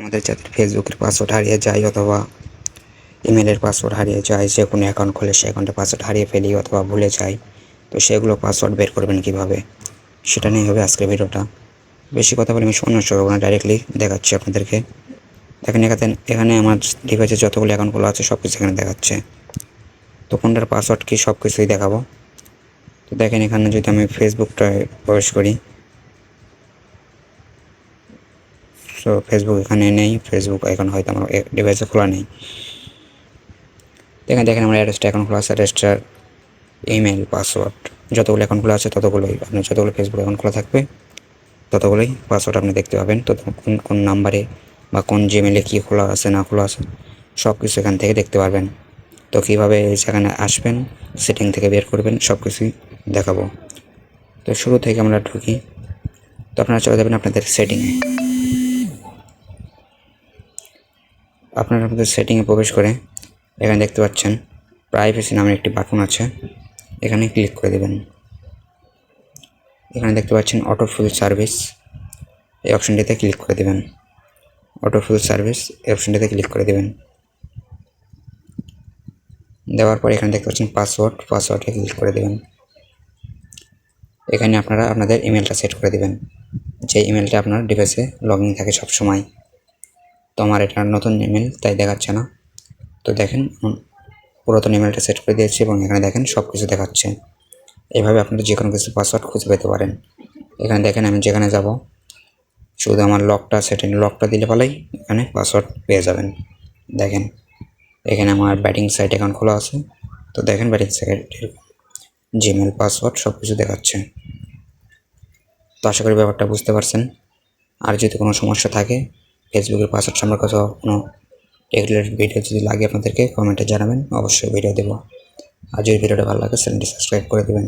আমাদের যাদের ফেসবুকের পাসওয়ার্ড হারিয়ে যায় অথবা ইমেলের পাসওয়ার্ড হারিয়ে যায়, যে কোনো অ্যাকাউন্ট খোলে সে অ্যাকাউন্টের পাসওয়ার্ড হারিয়ে ফেলি অথবা ভুলে যায়, তো সেগুলো পাসওয়ার্ড বের করবেন কীভাবে, সেটা নিয়ে হবে আজকের ভিডিওটা। বেশি কথা বলে আমি নষ্ট করবো না, ডাইরেক্টলি দেখাচ্ছি আপনাদেরকে। দেখেন এখানে আমার ডিভাইসে যতগুলো অ্যাকাউন্টগুলো আছে সব কিছু এখানে দেখাচ্ছে। তো কোনটার পাসওয়ার্ড কি সব কিছুই দেখাবো। তো দেখেন এখানে যদি আমি ফেসবুকটায় প্রবেশ করি, সো ফেসবুক এখানে নেই, ফেসবুক এখন হয়তো আমার ডিভাইসে খোলা নেই। দেখেন আমার অ্যাড্রেসটা অ্যাকাউন্ট খোলা আছে, অ্যাড্রেসটার ইমেল পাসওয়ার্ড যতগুলো অ্যাকাউন্ট খোলা আছে ততগুলোই, আপনার যতগুলো ফেসবুক অ্যাকাউন্ট খোলা থাকবে ততগুলোই পাসওয়ার্ড আপনি দেখতে পাবেন। তো কোন কোন নাম্বারে বা কোন জিমেলে কী খোলা আছে না খোলা আছে সব কিছু এখান থেকে দেখতে পারবেন। তো কীভাবে সেখানে আসবেন, সেটিং থেকে বের করবেন, সব কিছুই দেখাবো। তো শুরু থেকে আমরা ঢুকি। তো আপনারা চলে যাবেন আপনাদের সেটিংয়ে। আপনারা আপনাদের সেটিংয়ে প্রবেশ করে এখানে দেখতে পাচ্ছেন প্রাইভেসি নামের একটি বাটন আছে, এখানে ক্লিক করে দেবেন। এখানে দেখতে পাচ্ছেন অটো ফুল সার্ভিস, এই অপশনটিতে ক্লিক করে দেবেন। অটো ফুল সার্ভিস এই অপশনটিতে ক্লিক করে দেবেন। দেওয়ার পর এখানে দেখতে পাচ্ছেন পাসওয়ার্ডে ক্লিক করে দেবেন। এখানে আপনারা আপনাদের ইমেলটা সেট করে দেবেন, যে ইমেলটা আপনার ডিভাইসে লগ ইন থাকে সবসময়। তো আমার এটা নতুন ইমেল তাই দেখাচ্ছে না। তো দেখেন পুরাতন ইমেলটা সেট করে দিয়েছি এবং এখানে দেখেন সব কিছু দেখাচ্ছে। এইভাবে আপনারা যে কোনো কিছু পাসওয়ার্ড খুঁজে পেতে পারেন। এখানে দেখেন আমি যেখানে যাব শুধু আমার লকটা দিলে পালেই এখানে পাসওয়ার্ড পেয়ে যাবেন। দেখেন এখানে আমার ব্যাটিং সাইট অ্যাকাউন্ট খোলা আছে, তো দেখেন ব্যাটিং সাইটের জিমেল পাসওয়ার্ড সব কিছু দেখাচ্ছে। তো আশা করি ব্যাপারটা বুঝতে পারছেন। আর যদি কোনো সমস্যা থাকে ফেসবুকের পাসওয়ার্ড সম্পর্কে কোনো রেগুলার ভিডিও যদি লাগে আপনাদেরকে কমেন্টে জানাবেন, অবশ্যই ভিডিও দেবো। আর যদি ভিডিওটা ভালো লাগে চ্যানেলটি সাবস্ক্রাইব করে দেবেন।